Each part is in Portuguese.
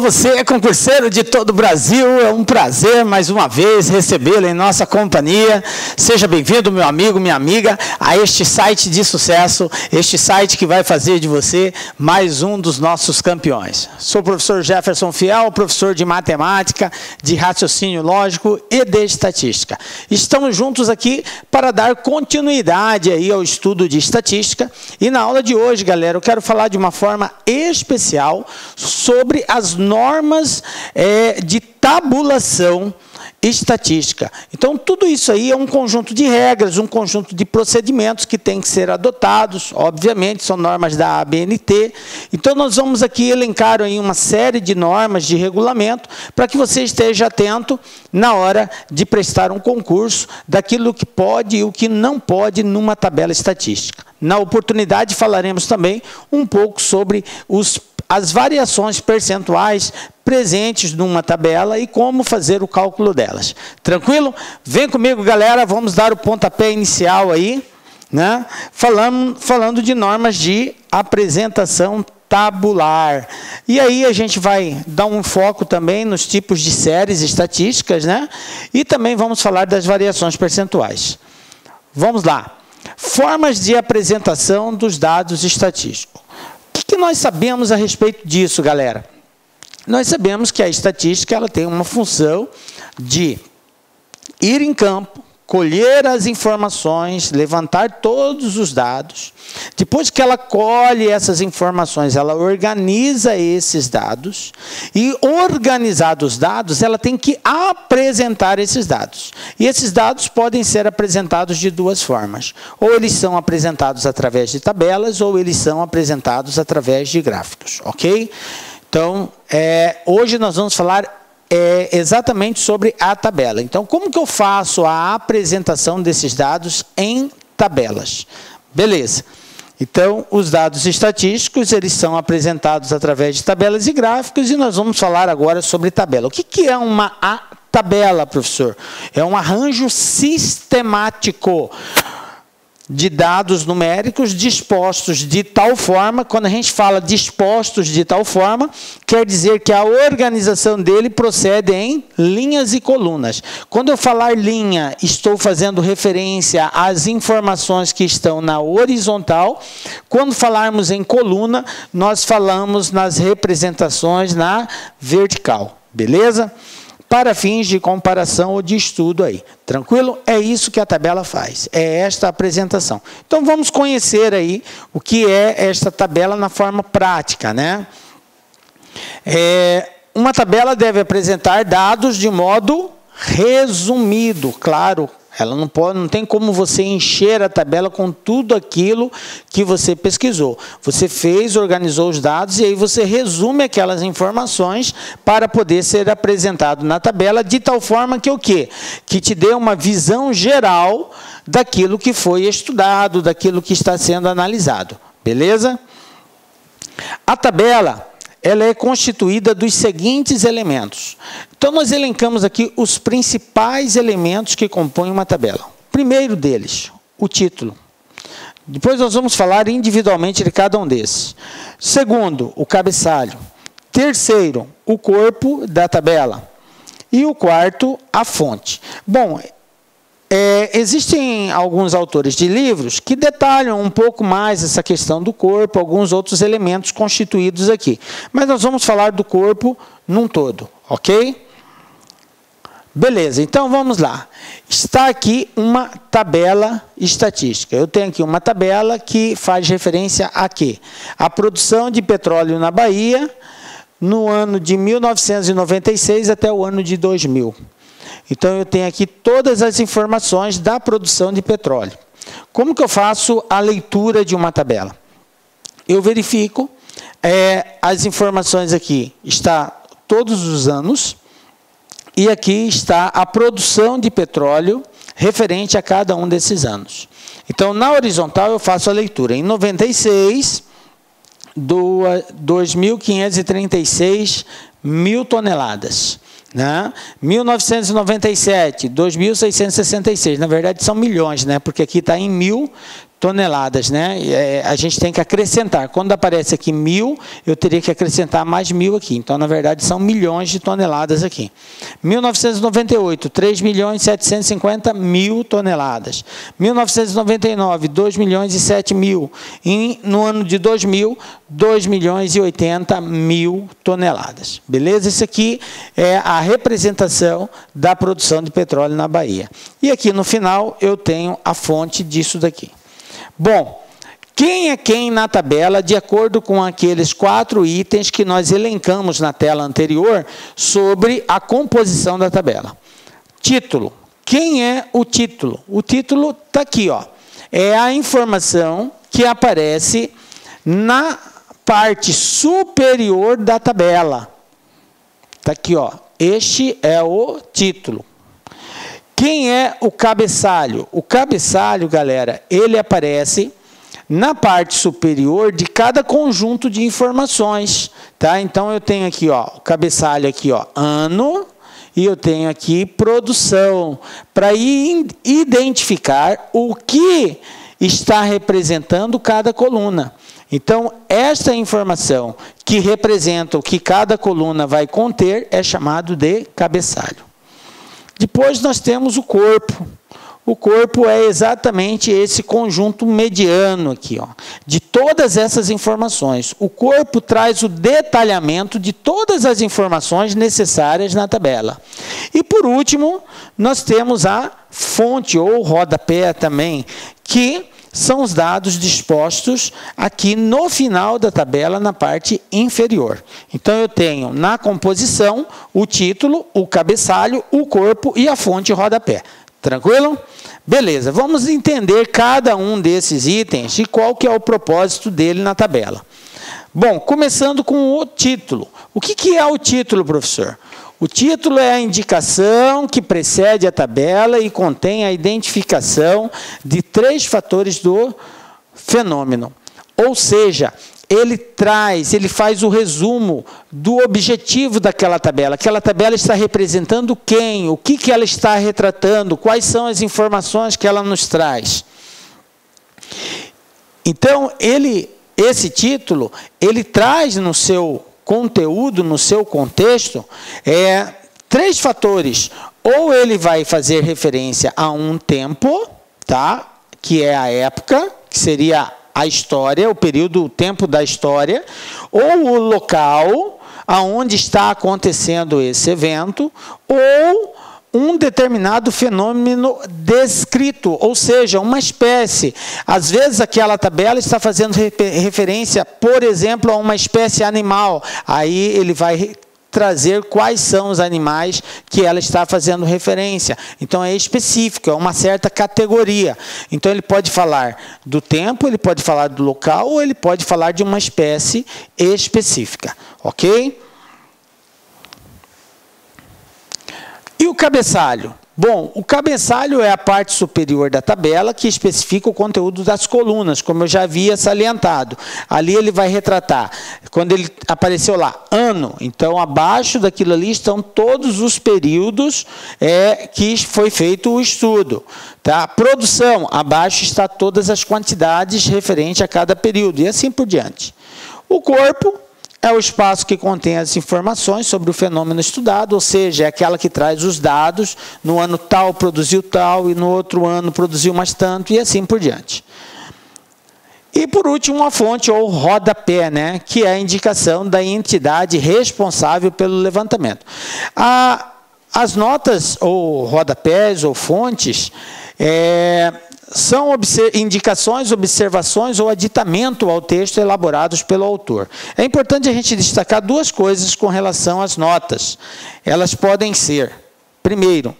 Você é concurseiro de todo o Brasil, é um prazer mais uma vez recebê-lo em nossa companhia. Seja bem-vindo, meu amigo, minha amiga, a este site de sucesso, este site que vai fazer de você mais um dos nossos campeões. Sou o professor Jefferson Fiel, professor de matemática, de raciocínio lógico e de estatística. Estamos juntos aqui para dar continuidade aí ao estudo de estatística. E na aula de hoje, galera, eu quero falar de uma forma especial sobre as normas de tabulação estatística. Então, tudo isso aí é um conjunto de regras, um conjunto de procedimentos que tem que ser adotados, obviamente, são normas da ABNT. Então, nós vamos aqui elencar aí uma série de normas de regulamento para que você esteja atento na hora de prestar um concurso daquilo que pode e o que não pode numa tabela estatística. Na oportunidade, falaremos também um pouco sobre as variações percentuais presentes numa tabela e como fazer o cálculo delas. Tranquilo? Vem comigo, galera, vamos dar o pontapé inicial aí, né? Falando de normas de apresentação tabular. E aí a gente vai dar um foco também nos tipos de séries estatísticas, né? E também vamos falar das variações percentuais. Vamos lá. Formas de apresentação dos dados estatísticos. O que nós sabemos a respeito disso, galera? Nós sabemos que a estatística ela tem uma função de ir em campo, colher as informações, levantar todos os dados. Depois que ela colhe essas informações, ela organiza esses dados. E, organizados os dados, ela tem que apresentar esses dados. E esses dados podem ser apresentados de duas formas. Ou eles são apresentados através de tabelas, ou eles são apresentados através de gráficos. Ok? Então, hoje nós vamos falar exatamente sobre a tabela. Então, como que eu faço a apresentação desses dados em tabelas? Beleza. Então, os dados estatísticos, eles são apresentados através de tabelas e gráficos, e nós vamos falar agora sobre tabela. O que é uma tabela, professor? É um arranjo sistemático de dados numéricos dispostos de tal forma. Quando a gente fala dispostos de tal forma, quer dizer que a organização dele procede em linhas e colunas. Quando eu falar linha, estou fazendo referência às informações que estão na horizontal. Quando falarmos em coluna, nós falamos nas representações na vertical. Beleza? Para fins de comparação ou de estudo aí. Tranquilo? É isso que a tabela faz. É esta apresentação. Então, vamos conhecer aí o que é esta tabela na forma prática, né? Uma tabela deve apresentar dados de modo resumido, claro. Ela não tem como você encher a tabela com tudo aquilo que você pesquisou. Você fez, organizou os dados e aí você resume aquelas informações para poder ser apresentado na tabela de tal forma que o quê? Que te dê uma visão geral daquilo que foi estudado, daquilo que está sendo analisado. Beleza? A tabela ela é constituída dos seguintes elementos. Então, nós elencamos aqui os principais elementos que compõem uma tabela. Primeiro deles, o título. Depois nós vamos falar individualmente de cada um desses. Segundo, o cabeçalho. Terceiro, o corpo da tabela. E o quarto, a fonte. Bom, existem alguns autores de livros que detalham um pouco mais essa questão do corpo, alguns outros elementos constituídos aqui. Mas nós vamos falar do corpo num todo, ok? Beleza, então vamos lá. Está aqui uma tabela estatística. Eu tenho aqui uma tabela que faz referência a quê? A produção de petróleo na Bahia no ano de 1996 até o ano de 2000. Então, eu tenho aqui todas as informações da produção de petróleo. Como que eu faço a leitura de uma tabela? Eu verifico as informações aqui. Está todos os anos e aqui está a produção de petróleo referente a cada um desses anos. Então, na horizontal, eu faço a leitura. Em 96, 2.536 mil toneladas. Né? 1997, 2.666, na verdade são milhões, né? Porque aqui está em mil, toneladas, né? A gente tem que acrescentar. Quando aparece aqui 1.000, eu teria que acrescentar mais 1.000 aqui. Então, na verdade, são milhões de toneladas aqui. 1998, 3.750.000 toneladas. 1999, 2.007.000. E no ano de 2000, 2.080.000 toneladas. Beleza? Isso aqui é a representação da produção de petróleo na Bahia. E aqui no final eu tenho a fonte disso daqui. Bom, quem é quem na tabela, de acordo com aqueles 4 itens que nós elencamos na tela anterior sobre a composição da tabela? Título. Quem é o título? O título está aqui, ó. É a informação que aparece na parte superior da tabela. Está aqui, ó. Este é o título. Quem é o cabeçalho? O cabeçalho, galera, ele aparece na parte superior de cada conjunto de informações, tá? Então, eu tenho aqui, ó, o cabeçalho aqui, ó, ano, e eu tenho aqui produção, para identificar o que está representando cada coluna. Então, esta informação que representa o que cada coluna vai conter é chamado de cabeçalho. Depois nós temos o corpo. O corpo é exatamente esse conjunto mediano aqui, ó, de todas essas informações. O corpo traz o detalhamento de todas as informações necessárias na tabela. E por último, nós temos a fonte ou rodapé também, que são os dados dispostos aqui no final da tabela, na parte inferior. Então, eu tenho na composição o título, o cabeçalho, o corpo e a fonte rodapé. Tranquilo? Beleza, vamos entender cada um desses itens e qual que é o propósito dele na tabela. Bom, começando com o título. O que é o título, professor? O título é a indicação que precede a tabela e contém a identificação de 3 fatores do fenômeno. Ou seja, ele faz o resumo do objetivo daquela tabela. Aquela tabela está representando quem, o que ela está retratando, quais são as informações que ela nos traz. Então, esse título, ele traz no seu conteúdo, no seu contexto, 3 fatores. Ou ele vai fazer referência a um tempo, tá? Que é a época, que seria a história, o período, o tempo da história, ou o local aonde está acontecendo esse evento, ou um determinado fenômeno descrito, ou seja, uma espécie. Às vezes, aquela tabela está fazendo referência, por exemplo, a uma espécie animal. Aí, ele vai trazer quais são os animais que ela está fazendo referência. Então, é específico, é uma certa categoria. Então, ele pode falar do tempo, ele pode falar do local, ou ele pode falar de uma espécie específica. Ok? E o cabeçalho? Bom, o cabeçalho é a parte superior da tabela que especifica o conteúdo das colunas, como eu já havia salientado. Ali ele vai retratar, quando ele apareceu lá, ano, então abaixo daquilo ali estão todos os períodos que foi feito o estudo. Tá? Produção, abaixo está todas as quantidades referentes a cada período, e assim por diante. O corpo é o espaço que contém as informações sobre o fenômeno estudado, ou seja, é aquela que traz os dados, no ano tal produziu tal, e no outro ano produziu mais tanto, e assim por diante. E, por último, a fonte ou rodapé, né, que é a indicação da entidade responsável pelo levantamento. As notas, ou rodapés, ou fontes, são indicações, observações ou aditamento ao texto elaborados pelo autor. É importante a gente destacar 2 coisas com relação às notas. Elas podem ser, primeiro,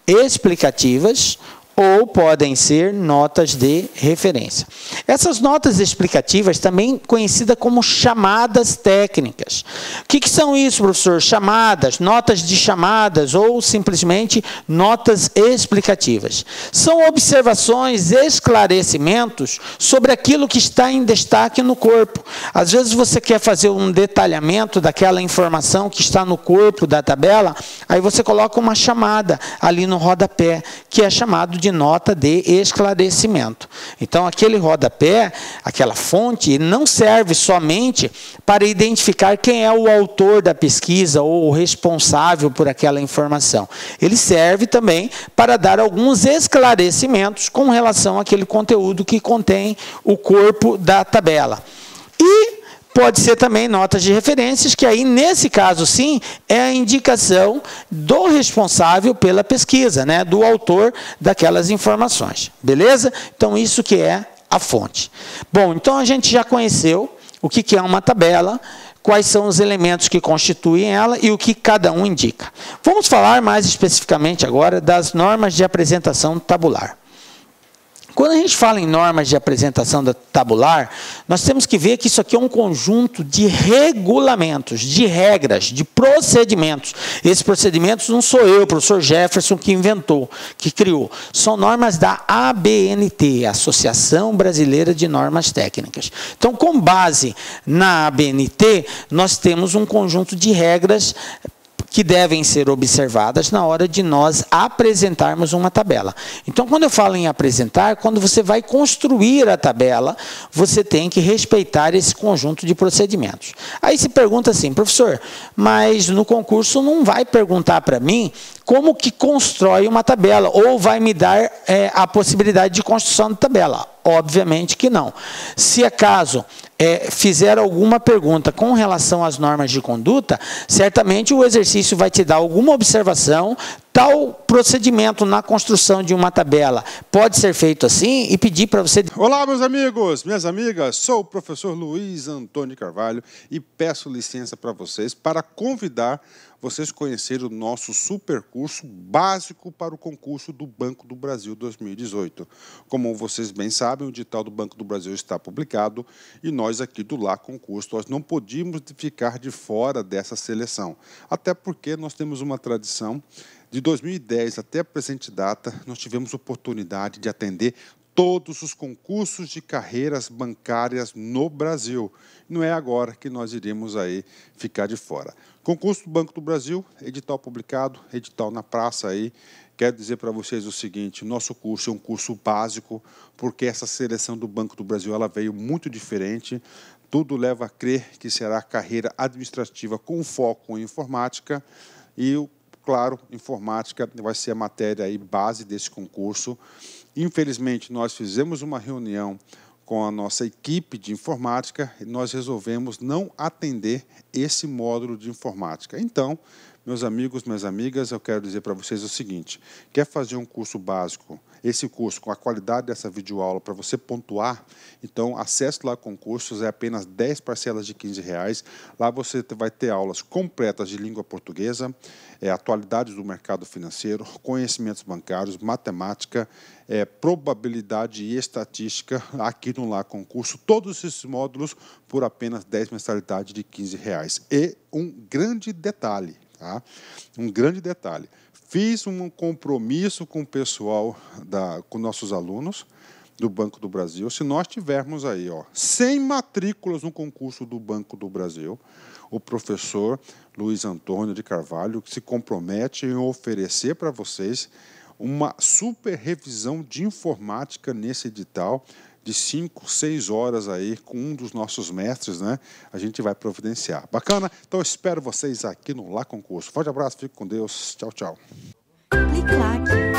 explicativas ou podem ser notas de referência. Essas notas explicativas, também conhecidas como chamadas técnicas. O que são isso, professor? Chamadas, notas de chamadas ou simplesmente notas explicativas. São observações, esclarecimentos sobre aquilo que está em destaque no corpo. Às vezes você quer fazer um detalhamento daquela informação que está no corpo da tabela, Aí você coloca uma chamada ali no rodapé, que é chamado de nota de esclarecimento. Então, aquele rodapé, aquela fonte, não serve somente para identificar quem é o autor da pesquisa ou o responsável por aquela informação. Ele serve também para dar alguns esclarecimentos com relação àquele conteúdo que contém o corpo da tabela. E pode ser também notas de referências, que aí, nesse caso, sim, é a indicação do responsável pela pesquisa, né, do autor daquelas informações. Beleza? Então, isso que é a fonte. Bom, então a gente já conheceu o que é uma tabela, quais são os elementos que constituem ela e o que cada um indica. Vamos falar mais especificamente agora das normas de apresentação tabular. Quando a gente fala em normas de apresentação tabular, nós temos que ver que isso aqui é um conjunto de regulamentos, de regras, de procedimentos. Esses procedimentos não sou eu, o professor Jefferson, que inventou, que criou. São normas da ABNT, Associação Brasileira de Normas Técnicas. Então, com base na ABNT, nós temos um conjunto de regras que devem ser observadas na hora de nós apresentarmos uma tabela. Então, quando eu falo em apresentar, quando você vai construir a tabela, você tem que respeitar esse conjunto de procedimentos. Aí se pergunta assim, professor, mas no concurso não vai perguntar para mim como que constrói uma tabela, ou vai me dar a possibilidade de construção de tabela. Obviamente que não. Se acaso fizer alguma pergunta com relação às normas de conduta, certamente o exercício vai te dar alguma observação, tal procedimento na construção de uma tabela pode ser feito assim e pedir para você... Olá, meus amigos, minhas amigas, sou o professor Luiz Antônio Carvalho e peço licença para vocês para convidar vocês a conhecerem o nosso super curso básico para o concurso do Banco do Brasil 2018. Como vocês bem sabem, o edital do Banco do Brasil está publicado e nós aqui do Lá Concurso, nós não podíamos ficar de fora dessa seleção, até porque nós temos uma tradição. De 2010 até a presente data, nós tivemos oportunidade de atender todos os concursos de carreiras bancárias no Brasil. Não é agora que nós iremos aí ficar de fora. Concurso do Banco do Brasil, edital publicado, edital na praça aí. Quero dizer para vocês o seguinte, nosso curso é um curso básico, porque essa seleção do Banco do Brasil ela veio muito diferente. Tudo leva a crer que será carreira administrativa com foco em informática e claro, informática vai ser a matéria aí base desse concurso. Infelizmente, nós fizemos uma reunião com a nossa equipe de informática e nós resolvemos não atender esse módulo de informática. Então, meus amigos, minhas amigas, eu quero dizer para vocês o seguinte, quer fazer um curso básico, esse curso com a qualidade dessa videoaula para você pontuar, então acesse lá concursos, é apenas 10 parcelas de R$15. Lá você vai ter aulas completas de língua portuguesa, atualidades do mercado financeiro, conhecimentos bancários, matemática, probabilidade e estatística aqui no Lá Concurso, todos esses módulos por apenas 10 mensalidades de R$15. E um grande detalhe, tá? Um grande detalhe. Fiz um compromisso com o pessoal, com nossos alunos do Banco do Brasil. Se nós tivermos aí 100 matrículas no concurso do Banco do Brasil, o professor Luiz Antônio de Carvalho se compromete em oferecer para vocês uma super revisão de informática nesse edital, de 5, 6 horas aí com um dos nossos mestres, né? A gente vai providenciar. Bacana? Então eu espero vocês aqui no Lá Concurso. Forte abraço, fique com Deus. Tchau, tchau. Clique lá.